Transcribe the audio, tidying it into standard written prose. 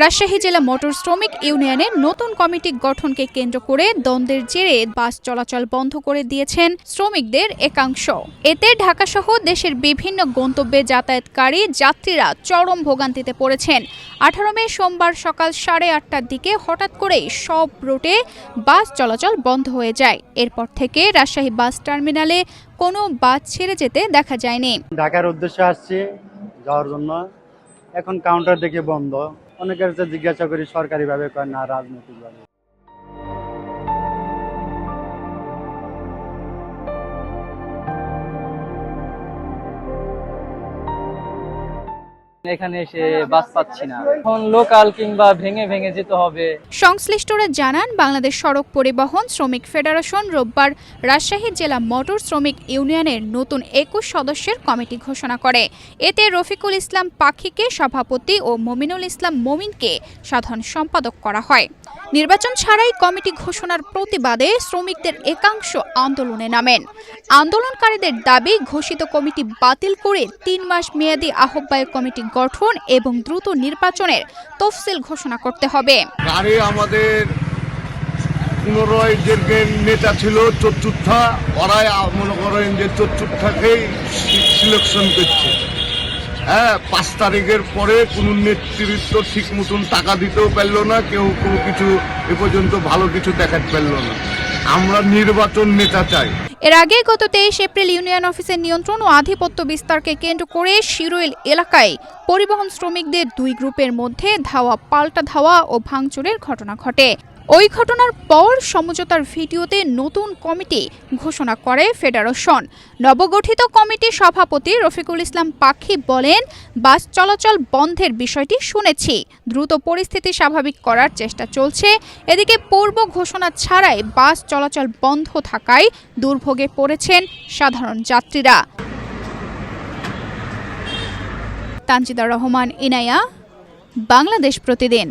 রাজশাহী জেলা মোটর শ্রমিক ইউনিয়নের নতুন কমিটি গঠনকে কেন্দ্র করে দ্বন্দ্বের জেরে বাস চলাচল বন্ধ করে দিয়েছেন শ্রমিকদের একাংশ। এতে ঢাকাসহ দেশের বিভিন্ন গন্তব্যে যাতায়াতকারী যাত্রীরা চরম ভোগান্তিতে পড়েছেন। 18 মে সোমবার সকাল 8:30টার দিকে হঠাৎ করেই সব রুটে বাস চলাচল বন্ধ হয়ে যায়। এরপর থেকে রাজশাহী বাস টার্মিনালে কোনো বাস ছেড়ে যেতে দেখা যায়নি। ঢাকার উদ্দেশ্যে আসছি যাওয়ার জন্য, এখন কাউন্টার দেখে বন্ধ। অনেকের কাছে জিজ্ঞাসা করি সরকারিভাবে কয় না, রাজনৈতিকভাবে। এখানে এসে বাস পাচ্ছি না, এখন লোকাল কিংবা ভেঙে ভেঙে যেতে হবে। সংশ্লিষ্টরা জানান, বাংলাদেশ সড়ক পরিবহন শ্রমিক ফেডারেশন রোববার রাজশাহী জেলা মোটর শ্রমিক ইউনিয়নের নতুন 21 সদস্যের কমিটি ঘোষণা করে। এতে রফিকুল ইসলাম পাখিকে সভাপতি ও মমিনুল ইসলাম মমিনকে সাধারণ সম্পাদক করা হয়। নির্বাচন ছাড়াই কমিটি ঘোষণার প্রতিবাদে শ্রমিকদের একাংশ আন্দোলনে নামেন। আন্দোলনকারীদের দাবি, ঘোষিত কমিটি বাতিল করে 3 মাস মেয়াদী আহ্বায়ক কমিটি গঠন এবং দ্রুত নির্বাচনের তফসিল ঘোষণা করতে হবে। আমাদের 15 যে নেতা ছিল চতুর্থা, ওরাই মনে করেন যে চতুর্থাকেই সিলেকশন করছে। 5 তারিখের পরে কোনো নেতৃত্ব ঠিক মতন টাকা দিতেও পারলো না, কেউ কোনো কিছু এ পর্যন্ত ভালো কিছু দেখাতে পারলো না। আমরা নির্বাচন নেতা চাই। এর আগে গত 23 এপ্রিল ইউনিয়ন অফিসের নিয়ন্ত্রণ ও আধিপত্য বিস্তারকে কেন্দ্র করে শিরোইল এলাকায় পরিবহন শ্রমিকদের 2 গ্রুপের মধ্যে ধাওয়া পাল্টা ধাওয়া ও ভাঙচুরের ঘটনা ঘটে। ওই ঘটনার পর সমঝোতার ভিডিওতে নতুন কমিটি ঘোষণা করে ফেডারেশন। নবগঠিত কমিটির সভাপতি রফিকুল ইসলাম পাখি বলেন, বাস চলাচল বন্ধের বিষয়টি শুনেছি, দ্রুত পরিস্থিতি স্বাভাবিক করার চেষ্টা চলছে। এদিকে পূর্ব ঘোষণা ছাড়াই বাস চলাচল বন্ধ থাকায় দুর্ভোগে পড়েছেন সাধারণ যাত্রীরা। তানজিদা রহমান, ইনায়া, বাংলাদেশ প্রতিদিন।